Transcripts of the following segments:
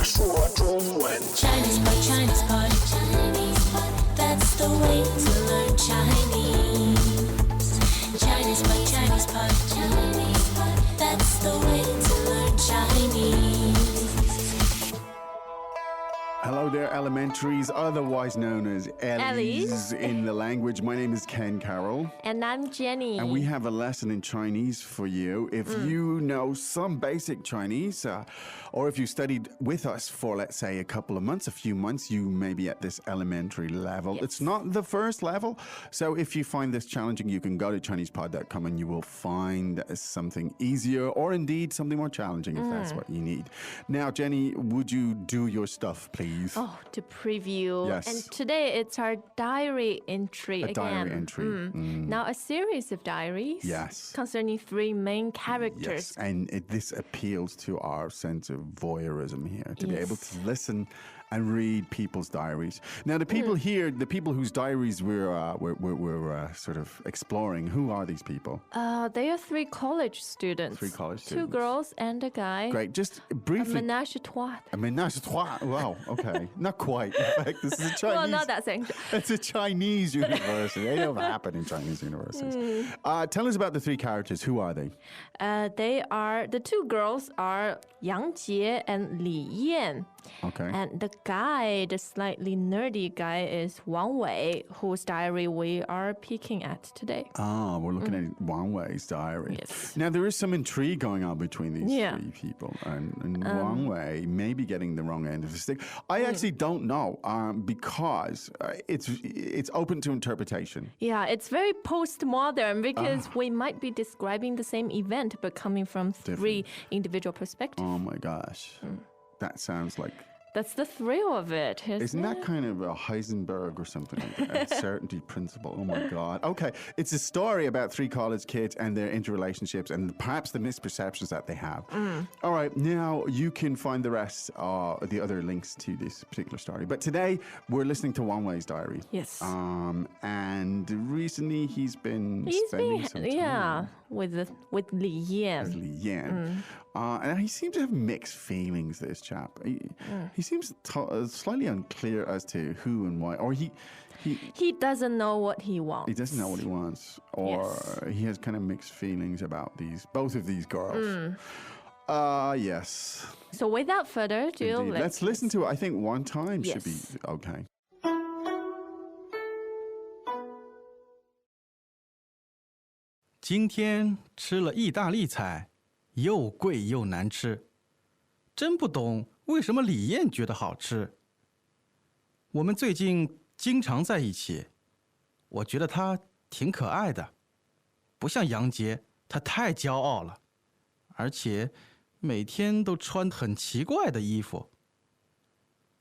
说中文。Chinese pot, Chinese pot, Chinese pot. That's the way to learn Chinese. Chinese pot, Chinese pot, Chinese pot. That's the way to learn Chinese. Hello there, elementaries, otherwise known as Ellies in the language. My name is Ken Carroll. And I'm Jenny. And we have a lesson in Chinese for you. If you know some basic Chinese, or if you studied with us for, let's say, a couple of months, a few months, you may be at this elementary level. Yes. It's not the first level. So if you find this challenging, you can go to ChinesePod.com and you will find something easier or indeed something more challenging if that's what you need. Now, Jenny, would you do your stuff, please? Oh, to preview. Yes. And today it's our diary entry A again. diary entry. Now, a series of diaries. Yes. Concerning three main characters. Yes, and this appeals to our sense of voyeurism here, to be able to listen and read people's diaries. Now, the people here, the people whose diaries we're sort of exploring, who are these people? They are three college students. Three college Two students. girls and a guy. Great, just A briefly. ménage à trois. A ménage à trois. Wow, okay. Not quite. In fact, this is a Chinese. Well, not that same. It's a Chinese university. They don't happen in Chinese universities. Tell us about the three characters. Who are they? The two girls are Yang Jie and Li Yan. Okay. And the guy, the slightly nerdy guy, is Wang Wei, whose diary we are peeking at today. We're looking at Wang Wei's diary. Yes. Now, there is some intrigue going on between these Yeah. three people. And Wang Wei may be getting the wrong end of the stick. I actually don't know because it's open to interpretation. Yeah, it's very postmodern because we might be describing the same event but coming from three individual perspectives. Oh, my gosh. That sounds like... That's the thrill of it, Isn't that it? kind of a Heisenberg or something? Uncertainty principle. Oh, my God. Okay. It's a story about three college kids and their interrelationships and perhaps the misperceptions that they have. All right. Now, you can find the rest, the other links to this particular story. But today, we're listening to Wang Wei's diary. Yes. And recently, he's been spending some time with Li Yan. with Li Yan. And he seems to have mixed feelings, this chap. He seems slightly unclear as to who and why. Or he doesn't know what he wants. doesn't know what he wants. Or he has kind of mixed feelings about both of these girls. Yes. So without further ado, Indeed. Let's listen to it. I think one time should be Yes. okay. 今天吃了意大利菜，又贵又难吃，真不懂为什么李艳觉得好吃。我们最近经常在一起，我觉得她挺可爱的，不像杨杰，她太骄傲了，而且每天都穿很奇怪的衣服。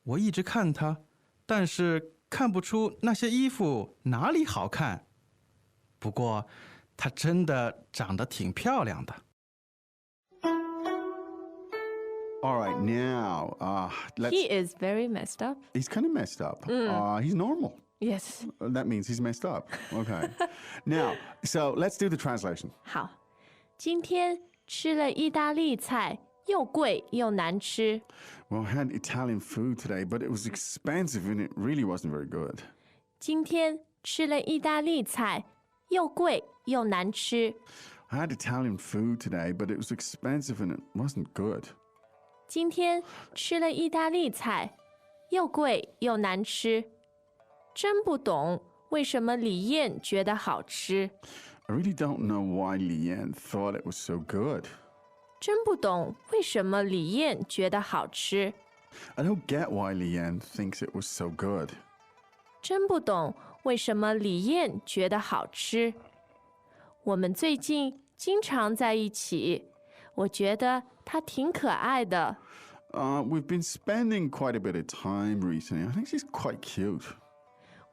我一直看她，但是看不出那些衣服哪里好看。不过，她真的长得挺漂亮的。 All right, now let's. He is very messed up. He's kind of messed up. He's normal. Yes. That means he's messed up. Okay. Now, so let's do the translation. 好，今天吃了意大利菜，又贵又难吃。 Well, I had Italian food today, but it was expensive and it really wasn't very good. 今天吃了意大利菜，又贵又难吃。 I had Italian food today, but it was expensive and it wasn't good. 今天吃了意大利菜，又贵又难吃。真不懂为什么李艳觉得好吃。 I really don't know why Lian thought it was so good. 真不懂为什么李艳觉得好吃。 I don't get why Lian thinks it was so good. 真不懂为什么李艳觉得好吃。我们最近经常在一起，我觉得她挺可爱的。 We've been spending quite a bit of time recently. I think she's quite cute.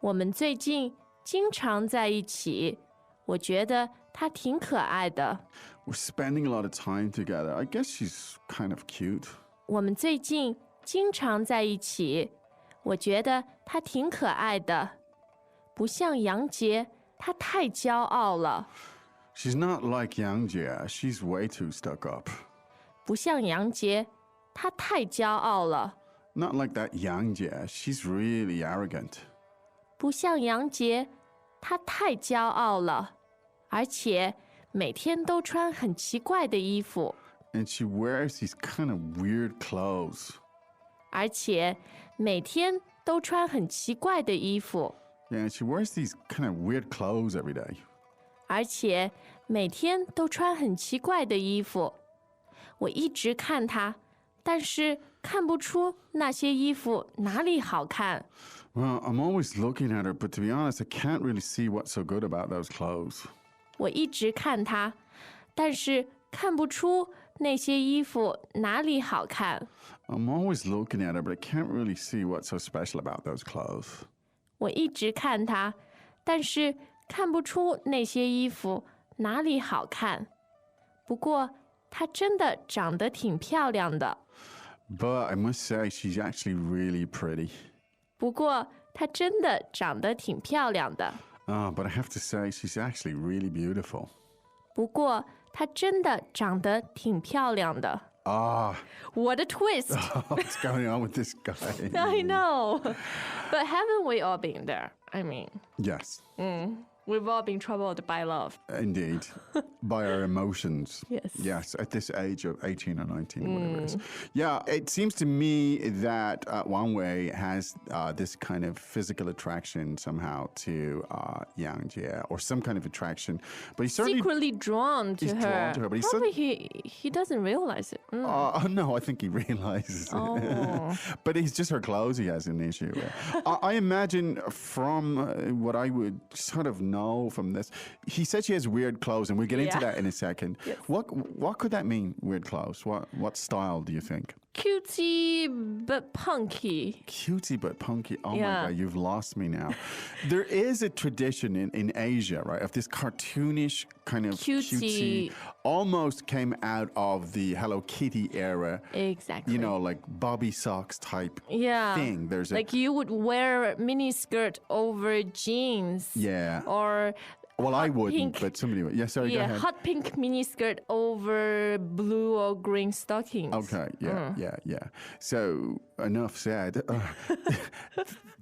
我们最近经常在一起，我觉得她挺可爱的。 We're spending a lot of time together. I guess she's kind of cute. 我们最近经常在一起，我觉得她挺可爱的。不像杨杰，她太骄傲了。 She's not like Yang Jie. She's way too stuck up. 不像杨杰，她太骄傲了。Not like that Yang Jie. She's really arrogant. 不像杨杰，他太骄傲了，而且每天都穿很奇怪的衣服， And she wears these kind of weird clothes. 而且每天都穿很奇怪的衣服， Yeah, she wears these kind of weird clothes every day. 而且每天都穿很奇怪的衣服。我一直看他，但是看不出那些衣服哪里好看。 Well, I'm always looking at her, but to be honest, I can't really see what's so good about those clothes. 我一直看他，但是看不出那些衣服哪里好看。 I'm always looking at her, but I can't really see what's so special about those clothes. 我一直看他，但是看不出那些衣服哪里好看。不过她真的长得挺漂亮的。 But I must say, she's actually really pretty. 不过她真的长得挺漂亮的。 But I have to say, she's actually really beautiful. 不过她真的长得挺漂亮的。 What a twist! What's going on with this guy? I know. But haven't we all been there? I mean, Yes, we've all been troubled by love. indeed. By our emotions. Yes. Yes, at this age of 18 or 19, whatever it is. Yeah, it seems to me that Wang Wei has this kind of physical attraction somehow to Yang Jie, or some kind of attraction. But he's certainly... Secretly drawn to he's her. drawn to her, but he's Probably he doesn't realize it. No, I think he realizes. Oh. But it's just her clothes he has an issue with. I imagine from what I would sort of know from this, he said she has weird clothes, and we'll get into Yeah. that in a second. Yes. What could that mean, weird clothes? What style do you think? Cutesy but punky. Cutesy but punky. Oh Yeah. my God, you've lost me now. There is a tradition in Asia, right, of this cartoonish kind of Cutesy. almost came out of the Hello Kitty era. Exactly. You know, like Bobby socks type Yeah. thing. There's like you would wear a mini skirt over jeans. Yeah. Or well, I hot wouldn't, pink. but somebody would. Yeah, sorry, go Yeah, ahead. hot pink mini skirt over blue or green stockings. Okay, yeah. So enough said.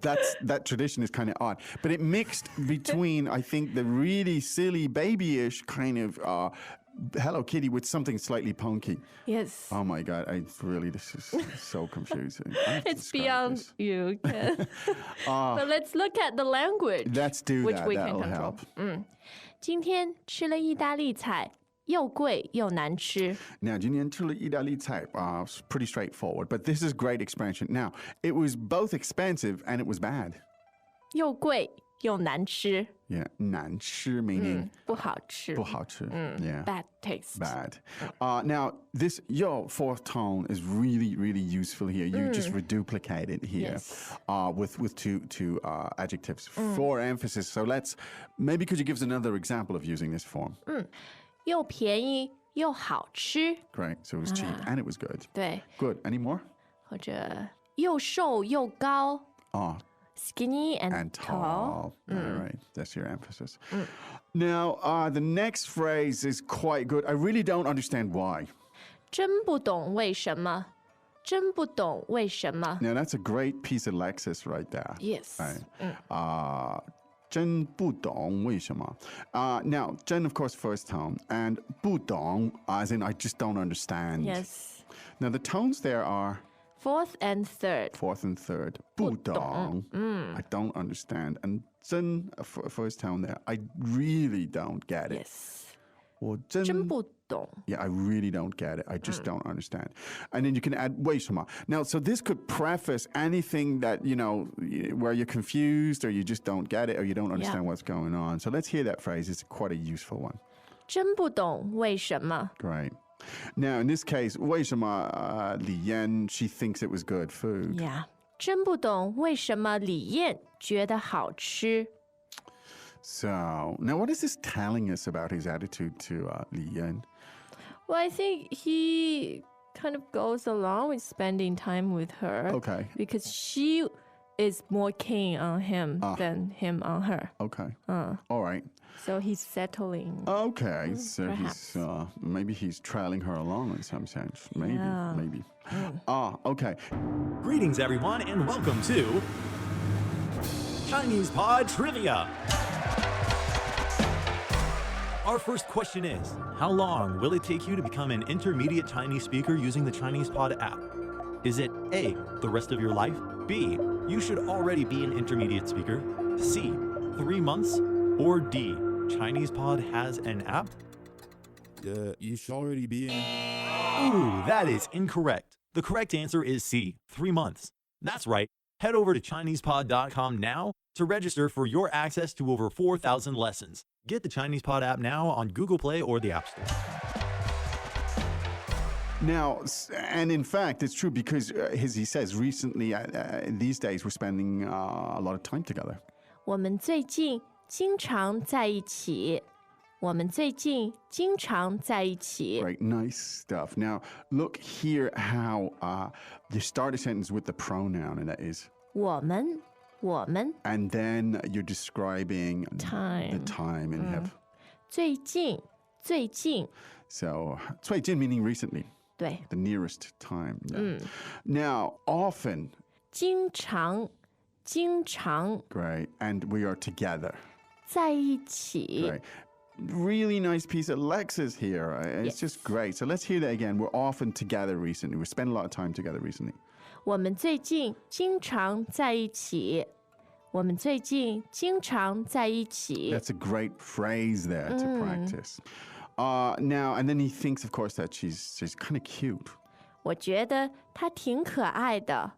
That tradition is kind of odd, but it mixed between, I think, the really silly babyish kind of Hello Kitty with something slightly punky. Yes. Oh my God, this is so confusing. I have to It's describe beyond this. you. Ken. But let's look at the language. Let's do which that. we can That'll control. help. 今天吃了意大利菜，又贵又难吃。 Now, 今天吃了意大利菜, it's pretty straightforward, but this is great expansion. Now, it was both expensive and it was bad. 又贵又难吃， Yeah, 难吃 meaning 不好吃。不好吃. Yeah, Bad taste. bad. Now, this yo fourth tone is really, really useful here. You just reduplicate it here Yes. with two adjectives for emphasis. So maybe could you give us another example of using this form? 又便宜又好吃。 Great. So it was cheap and it was good. 对， Good. Any more? 或者又瘦又高 skinny and And tall. All right. That's your emphasis. Now, the next phrase is quite good. I really don't understand why. 真不懂为什么，真不懂为什么。 Now, that's a great piece of Lexis right there. Yes. Right. 真不懂为什么. Now, 真, of course, first tone, and 不懂, as in I just don't understand. Yes. Now, the tones there are Fourth and third. fourth and third. 不懂. I don't understand. And 真, first tone there, I really don't get it. Yes. 我真真不懂。 Yeah, I really don't get it. I just don't understand. And then you can add 为什么. Now, so this could preface anything that, where you're confused or you just don't get it or you don't understand what's going on. So let's hear that phrase. It's quite a useful one. 真不懂为什么。 Great. Now, in this case, 为什么 Li Yan, she thinks it was good food. Yeah. 真不懂为什么李艳觉得好吃。 So, now what is this telling us about his attitude to Li Yan? Well, I think he kind of goes along with spending time with her. Okay. Because she is more keen on him than him on her. Okay. All right. So he's settling. Okay, so perhaps. maybe he's trailing her along in some sense. Maybe, Yeah. maybe. Okay. Greetings, everyone, and welcome to Chinese Pod Trivia. Our first question is, how long will it take you to become an intermediate Chinese speaker using the Chinese Pod app? Is it A, the rest of your life? B, you should already be an intermediate speaker? C, 3 months? Or D, Chinese Pod has an app? You should already be in. Ooh, that is incorrect. The correct answer is C, 3 months. That's right. Head over to ChinesePod.com now to register for your access to over 4,000 lessons. Get the Chinese Pod app now on Google Play or the App Store. Now, and in fact, it's true because, as he says, recently, these days, we're spending a lot of time together. 我们最近经常在一起。我们最近经常在一起。 Right, nice stuff. Now, look here how you start a sentence with the pronoun, and that is, 我们 and then you're describing the time time, and you have 最近 so 最近 meaning recently, 对 the nearest time. Yeah. Now, often, 经常 great, and we are together. 在一起 Right. Really nice piece of Lexus here. It's just great. So let's hear that again. We're often together recently. We spent a lot of time together recently. 我们最近经常在一起。我们最近经常在一起。 That's a great phrase there to practice. Now, and then he thinks, of course, that she's kind of cute. 我觉得他挺可爱的。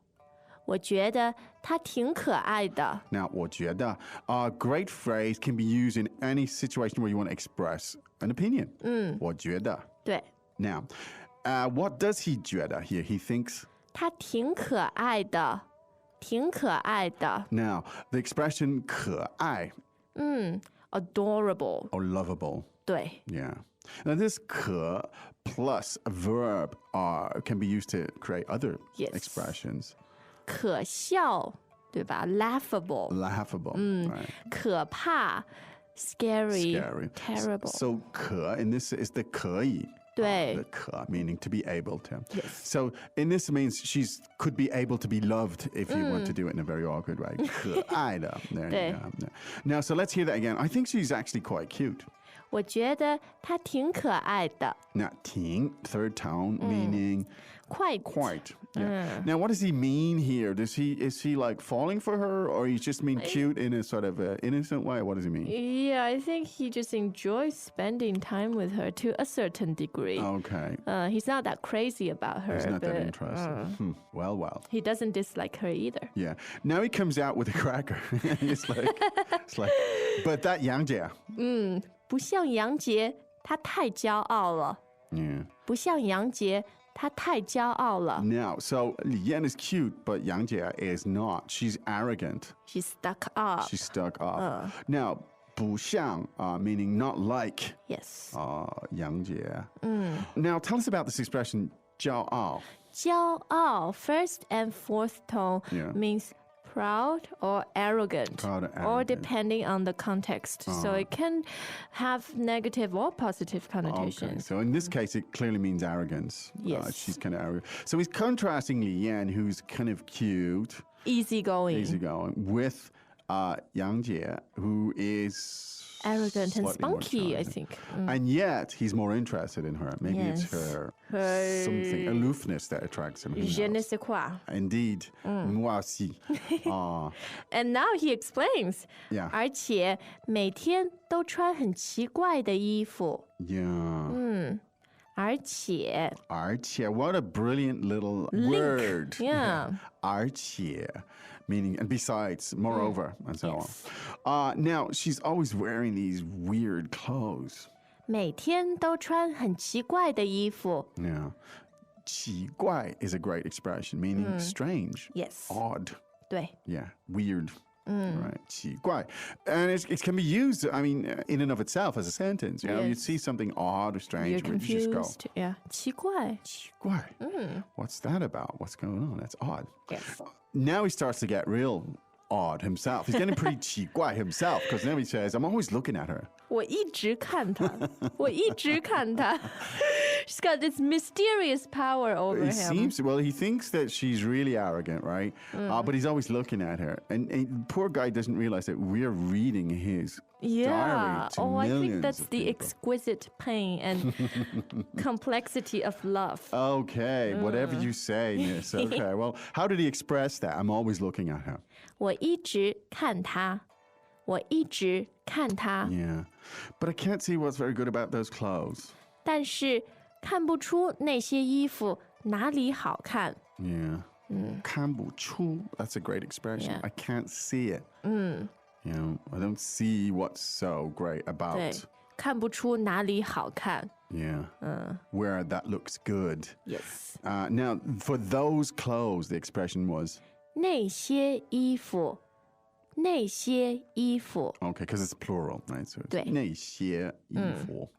我觉得他挺可爱的。 Now, 我觉得, a great phrase can be used in any situation where you want to express an opinion. 我觉得. 对， Now, what does he 觉得 here? He thinks. 他挺可爱的，挺可爱的。 Now, the expression 可爱 Adorable， or lovable. 对， Yeah. Now, this 可 plus a verb can be used to create other Yes. expressions. 可笑，对吧？Laughable， Laughable. Right. 可怕，scary， Scary. terrible。 So 可 in this is the 可以. 对 The 可 meaning to be able to. Yes. So in this means she's could be able to be loved if you want to do it in a very awkward way. 可爱的. There you 对 go. Now, so let's hear that again. I think she's actually quite cute. 我觉得他挺可爱的。 Now, 挺, third tone, meaning Quite， quite. Yeah. Now, what does he mean here? Is he like falling for her, or he just mean cute in a sort of innocent way? What does he mean? Yeah, I think he just enjoys spending time with her to a certain degree. Okay. He's not that crazy about her, He's not but that interested. Well. he doesn't dislike her either. Yeah. Now he comes out with a cracker. it's like, but that Yang Jie. 不像杨洁，她太骄傲了。 Yeah. 不像杨洁，她太骄傲了。 Now, so Li Yan is cute, but Yang Jie is not. She's arrogant. She's stuck up. She's stuck up. Now, 不像 meaning not like Yes. Yang Jie. Now, tell us about this expression, 骄傲. 骄傲, first and fourth tone Yeah. means proud or arrogant, Proud or or arrogant. depending on the context. So it can have negative or positive Okay, connotations. so in this case, it clearly means arrogance. Yes. She's kind of arrogant. So he's contrasting Li Yan, who's kind of cute, Easygoing, easygoing, with Yang Jie, who is arrogant and slightly more spunky, I challenging. think. And yet, he's more interested in her. Maybe it's Yes. her Her- something, aloofness that attracts him. Who Je ne knows? sais quoi. Indeed. Moi aussi. And now he explains. Yeah. 而且每天都穿很奇怪的衣服。 Yeah. 而且 What a brilliant little word. Yeah. 而且 meaning, and besides, moreover, and so on. Now, she's always wearing these weird clothes. 每天都穿很奇怪的衣服。 Yeah. 奇怪 is a great expression, meaning strange, Yes. odd. 对 Yeah, weird. Right, 奇怪. And it can be used, I mean, in and of itself as a sentence. You know, you Yes. see something odd or strange, You're you just go, confused. Yeah. 奇怪. 奇怪. What's that about? What's going on? That's odd. Yes. Now he starts to get real odd himself. He's getting pretty 奇怪 himself because now he says, I'm always looking at her. 我一直看他，我一直看他。She's got this mysterious power over He him. seems, well, he thinks that she's really arrogant, right? But he's always looking at her. And poor guy doesn't realize that we're reading his Yeah. diary to I think millions that's of the people. exquisite pain and complexity of love. Okay, whatever you say, miss. Okay, well, how did he express that? I'm always looking at her. 我一直看他，我一直看他， Yeah. But I can't see what's very good about those clothes. 但是看不出那些衣服哪里好看。 Yeah. 看不出, that's a great expression. Yeah. I can't see it. You know, I don't see what's so great 对 about, 看不出哪里好看。 yeah, where that looks good. Yes. Now, for those clothes, the expression was, 那些衣服，那些衣服， okay, because it's plural, right? So it's 对。那些衣服.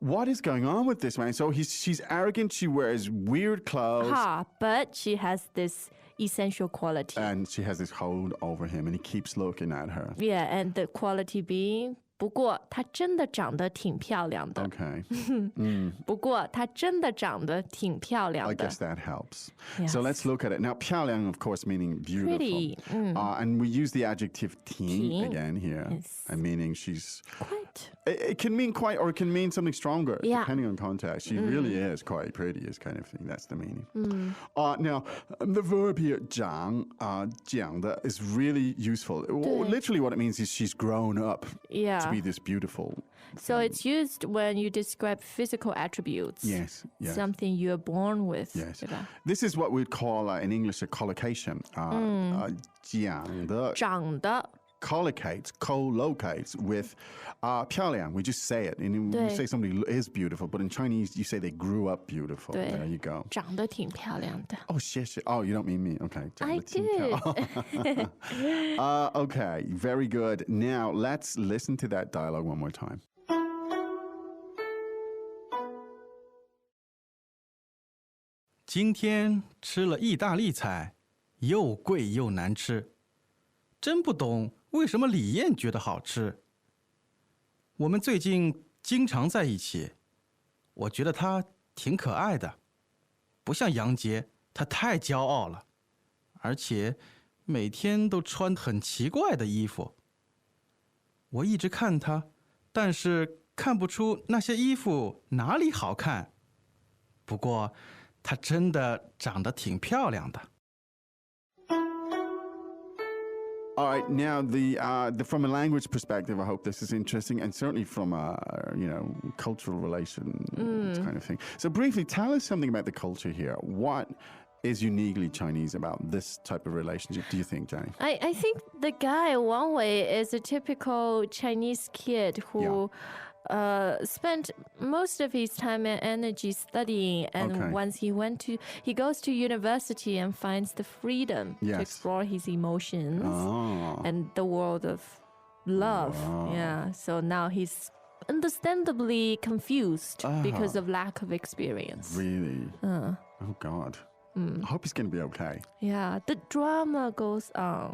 What is going on with this man? So she's arrogant, she wears weird clothes, but she has this essential quality. and she has this hold over him, and he keeps looking at her. Yeah, and the quality being 不过她真的长得挺漂亮的。 Okay. 不过她真的长得挺漂亮 I 的 guess。that helps. Yes. So let's look at it. Now, 漂亮, of course, meaning beautiful. Pretty, And we use the adjective 挺 挺 again here, Yes. and meaning she's... Quite. It can mean quite, or it can mean something stronger, Yeah. depending on context. She really is quite pretty, is kind of thing. That's the meaning. Now, the verb here, 长, 讲的, is really useful. Literally what it means is she's grown up Yeah. to be this beautiful. So it's used when you describe physical attributes. Yes, yes. Something you're born with. Yes. 对吧？ This is what we'd call in English a collocation. 讲的长得 collocates with 漂亮. We just say it. And we 对。 say somebody is beautiful, but in Chinese, you say they grew up beautiful. 对 There you go. 长得挺漂亮的。 Oh, shit. Oh, you don't mean me. Okay. I 长得挺漂- okay. Very good. Now, let's listen to that dialogue one more time. 今天吃了意大利菜，又贵又难吃，真不懂为什么李艳觉得好吃。我们最近经常在一起，我觉得她挺可爱的，不像杨杰，她太骄傲了，而且每天都穿很奇怪的衣服。我一直看她，但是看不出那些衣服哪里好看。不过，她真的长得挺漂亮的。 All right, now from a language perspective, I hope this is interesting, and certainly from a cultural relation kind of thing. So briefly, tell us something about the culture here. What is uniquely Chinese about this type of relationship? Do you think, Jenny? I think the guy Wang Wei is a typical Chinese kid who spent most of his time and energy studying, and Okay. once he goes to university and finds the freedom to Yes. explore his emotions Oh, and the world of love. Wow. Yeah, so now he's understandably confused because of lack of experience. really? Oh, God. I hope he's going to be okay. Yeah, the drama goes on.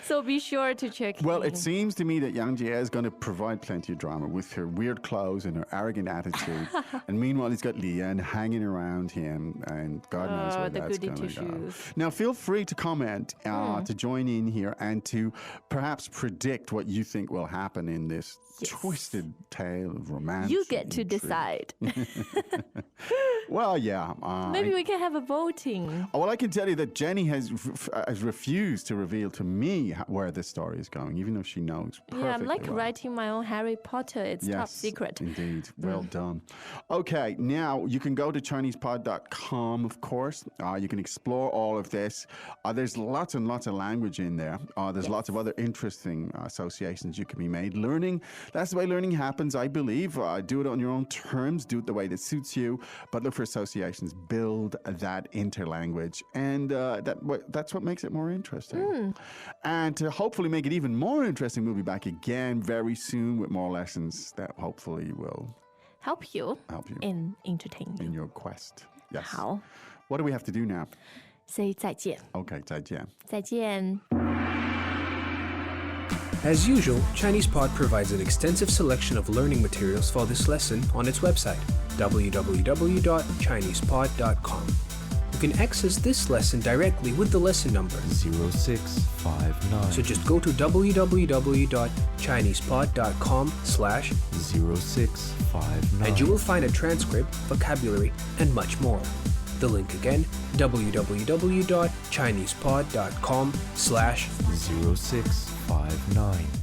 So be sure to check Well, in. it seems to me that Yang Jie is going to provide plenty of drama with her weird clothes and her arrogant attitude. And meanwhile, he's got Lian hanging around him, and God knows where the that's goody going to go. two-shoes. Now, feel free to comment, to join in here, and to perhaps predict what you think will happen in this twisted tale of romance. You and get to intrigue. decide. Well, yeah. Maybe we can have a voting. Well, I can tell you that Jenny has refused to reveal to me where this story is going, even though she knows perfectly Yeah, I'm like well. writing my own Harry Potter. It's top secret. Indeed. Well done. Okay, now you can go to ChinesePod.com, of course. You can explore all of this. There's lots and lots of language in there. There's lots of other interesting associations you can be made. Learning, that's the way learning happens, I believe. Do it on your own terms. Do it the way that suits you. But look for associations. Build that interlanguage. And that's what makes it more interesting. And to hopefully make it even more interesting, we'll be back again very soon with more lessons that hopefully will Help you help you and entertain in you. your quest. Yes. How? What do we have to do now? say 再见。 OK， 再见。再见。 As usual, ChinesePod provides an extensive selection of learning materials for this lesson on its website, www.chinesepod.com. You can access this lesson directly with the lesson number 0659. So just go to www.chinesepod.com/, and you will find a transcript, vocabulary, and much more. The link again, www.chinesepod.com/. 0659.